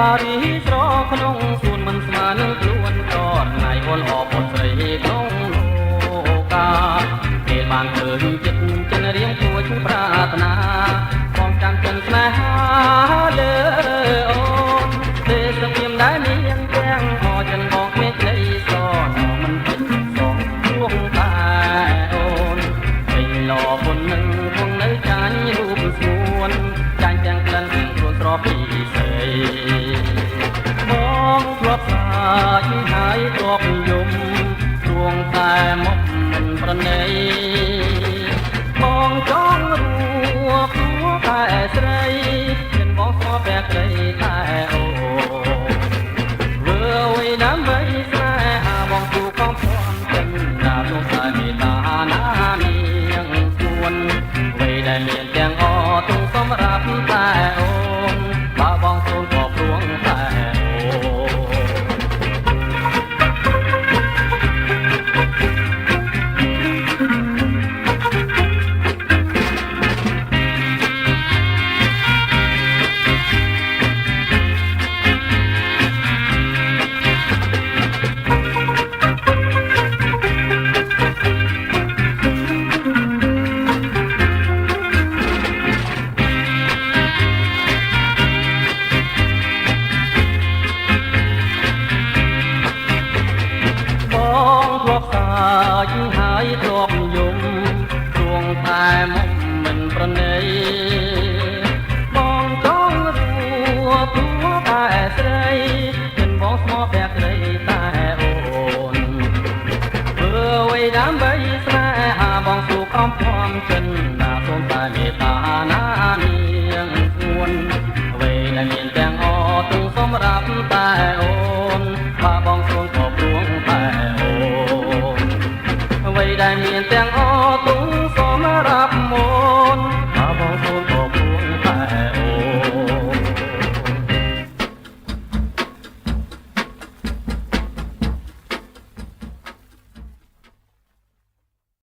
ហារីស្រក្នុងសួនមិនស្មាននឹងខ្លួនតថ្ងៃអូនអបស្រីក្នុងលោកាពេលបានឃើញចិត្តចិនរៀងគួរប្រាថ្នាបងចាំចិនស្នេហាលើអូនទេសព្រាមដែលនាងទាំងអចិនបងគ្មានក្ដីសនមិនពិតសងជួងតែអូនពេញលោពុននឹងគង់នៅចាញ់រូបស្មួនចាញ់ទាំងក្លិនខ្លួនស្រពីស្រីបងធ្លាប់ស្អាតហើយធ្លាប់យំជួងតែមកមិនប្រណីបងចង់រួគួរតែស្រីចិនបងស្គាល់តែក្ដីតែអូវើអ្វីដើម្បីស្នេហាបងគូកំភំចិនណាទោះតែមេតាណានាងសួនអ្វីដែលមានទាំងអទុំសម្រាប់តែអូនបើបងសូនក៏ព្រួងតែហើយធ្លាប់យំជួងតែមុំមិនប្រណីបងចង់រួទួតែស្រីចិនបងស្មោះតែក្ដីតែអូនធ្វើអ្វីដើម្បីស្នេហាបងស៊ូកំភំចិន